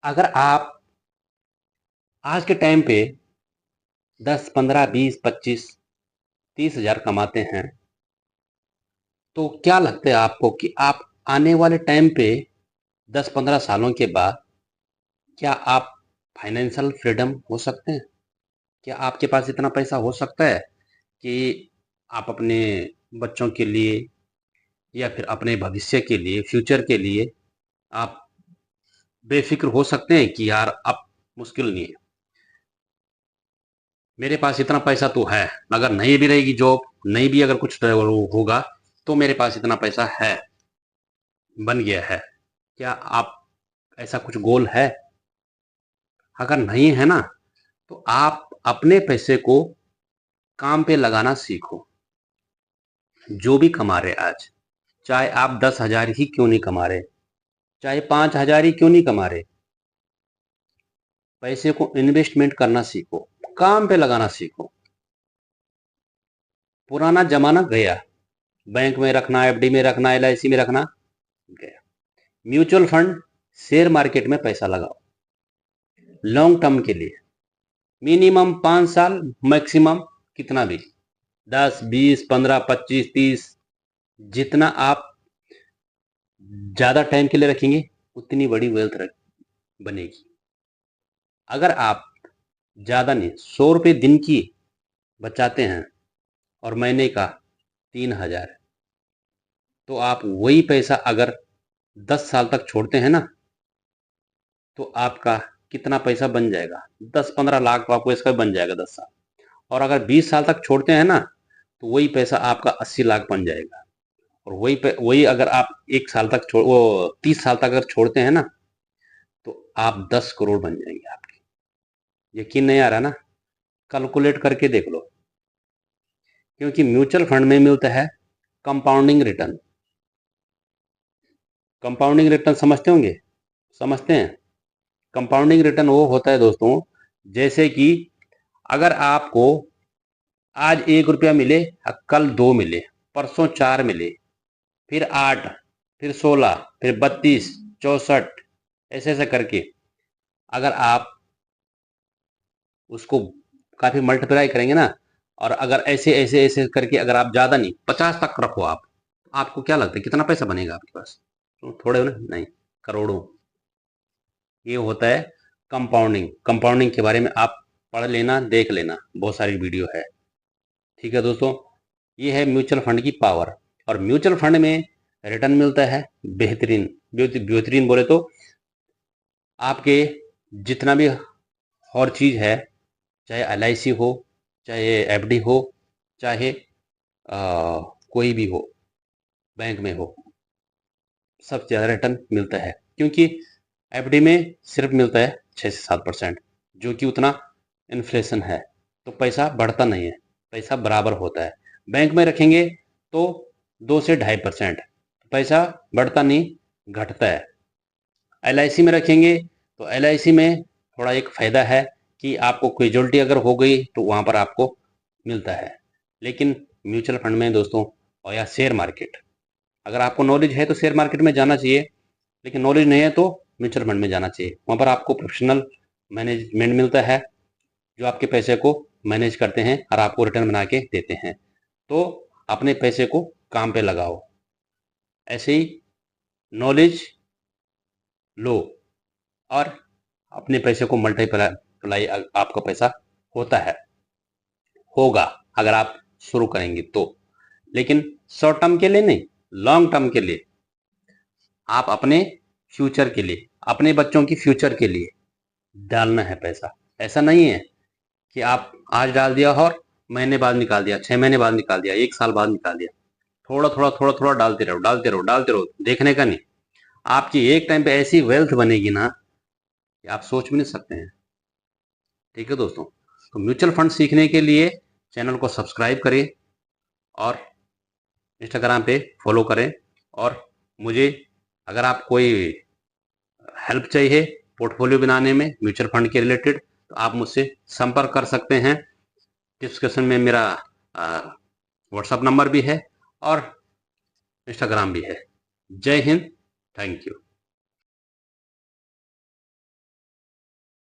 अगर आप आज के टाइम पे 10, 15, 20, 25, 30 हज़ार कमाते हैं, तो क्या लगता है आपको कि आप आने वाले टाइम पे 10-15 सालों के बाद क्या आप फाइनेंशियल फ्रीडम हो सकते हैं? क्या आपके पास इतना पैसा हो सकता है कि आप अपने बच्चों के लिए या फिर अपने भविष्य के लिए, फ्यूचर के लिए आप बेफ़िक्र हो सकते हैं कि यार अब मुश्किल नहीं है। मेरे पास इतना पैसा तो है, अगर नहीं भी रहेगी जॉब, नहीं भी अगर कुछ होगा, तो मेरे पास इतना पैसा है, बन गया है। क्या आप ऐसा कुछ गोल है? अगर नहीं है ना, तो आप अपने पैसे को काम पे लगाना सीखो। जो भी कमा रहे आज, चाहे आप 10,000 ही क्यों नहीं कमा रहे, चाहे 5,000 ही क्यों नहीं कमा रहे, पैसे को इन्वेस्टमेंट करना सीखो, काम पे लगाना सीखो। पुराना जमाना गया, बैंक में रखना, एफडी में रखना, एलआईसी में रखना गया। म्यूचुअल फंड, शेयर मार्केट में पैसा लगाओ लॉन्ग टर्म के लिए, मिनिमम 5 साल, मैक्सिमम कितना भी 10, 20, 15, 25, 30, जितना आप ज़्यादा टाइम के लिए रखेंगे उतनी बड़ी वेल्थ बनेगी। अगर आप ज़्यादा नहीं, 100 रुपये दिन की बचाते हैं और महीने का 3,000, तो आप वही पैसा अगर 10 साल तक छोड़ते हैं ना, तो आपका कितना पैसा बन जाएगा? 10-15 लाख तो आपको इसका बन जाएगा 10 साल। और अगर 20 साल तक छोड़ते हैं ना, तो वही पैसा आपका 80 लाख बन जाएगा। और वही अगर आप 1 साल तक 30 साल तक अगर छोड़ते हैं ना, तो आप 10 करोड़ बन जाएंगे आपके। यकीन नहीं आ रहा ना? कैलकुलेट करके देख लो। क्योंकि म्यूचुअल फंड में मिलता है कंपाउंडिंग रिटर्न। कंपाउंडिंग रिटर्न समझते होंगे? समझते हैं? कंपाउंडिंग रिटर्न वो होता है दोस्तों, जैसे कि अगर आपको आज 1 रुपया मिले, कल 2 मिले, परसों 4 मिले, फिर 8, फिर 16, फिर 32, 64, ऐसे ऐसे करके अगर आप उसको काफ़ी मल्टीप्लाई करेंगे ना, और अगर ऐसे ऐसे ऐसे करके अगर आप ज़्यादा नहीं 50 तक रखो आप, आपको क्या लगता है कितना पैसा बनेगा आपके पास? तो थोड़े ना, नहीं, करोड़ों। ये होता है कंपाउंडिंग। कंपाउंडिंग के बारे में आप पढ़ लेना, देख लेना, बहुत सारी वीडियो है। ठीक है दोस्तों, ये है म्यूचुअल फंड की पावर। और म्यूचुअल फंड में रिटर्न मिलता है बेहतरीन। बेहतरीन बोले तो आपके जितना भी और चीज़ है, चाहे एलआईसी हो, चाहे एफडी हो, चाहे कोई भी हो, बैंक में हो, सबसे ज़्यादा रिटर्न मिलता है। क्योंकि एफडी में सिर्फ मिलता है 6 से 7%, जो कि उतना इन्फ्लेशन है, तो पैसा बढ़ता नहीं है, पैसा बराबर होता है। बैंक में रखेंगे तो 2 से 2.5%, पैसा बढ़ता नहीं, घटता है। एलआईसी में रखेंगे तो एलआईसी में थोड़ा एक फ़ायदा है कि आपको कैजुअल्टी अगर हो गई तो वहाँ पर आपको मिलता है। लेकिन म्यूचुअल फंड में दोस्तों, और या शेयर मार्केट, अगर आपको नॉलेज है तो शेयर मार्केट में जाना चाहिए, लेकिन नॉलेज नहीं है तो म्यूचुअल फंड में जाना चाहिए। वहाँ पर आपको प्रोफेशनल मैनेजमेंट मिलता है, जो आपके पैसे को मैनेज करते हैं और आपको रिटर्न बना के देते हैं। तो अपने पैसे को काम पे लगाओ। ऐसे ही नॉलेज लो और अपने पैसे को मल्टीप्लाई आपका पैसा होता है, होगा, अगर आप शुरू करेंगे तो। लेकिन शॉर्ट टर्म के लिए नहीं, लॉन्ग टर्म के लिए, आप अपने फ्यूचर के लिए, अपने बच्चों की फ्यूचर के लिए डालना है पैसा। ऐसा नहीं है कि आप आज डाल दिया और महीने बाद निकाल दिया, 6 महीने बाद निकाल दिया, 1 साल बाद निकाल दिया। थोड़ा थोड़ा थोड़ा थोड़ा डालते रहो, डालते रहो, डालते रहो, देखने का नहीं। आपकी एक टाइम पे ऐसी वेल्थ बनेगी ना कि आप सोच भी नहीं सकते हैं। ठीक है दोस्तों, तो म्यूचुअल फंड सीखने के लिए चैनल को सब्सक्राइब करें और इंस्टाग्राम पे फॉलो करें। और मुझे अगर आप कोई हेल्प चाहिए पोर्टफोलियो बनाने में म्यूचुअल फंड के रिलेटेड, तो आप मुझसे संपर्क कर सकते हैं। डिस्क्रिप्शन में मेरा व्हाट्सअप नंबर भी है और इंस्टाग्राम भी है। जय हिंद, थैंक यू।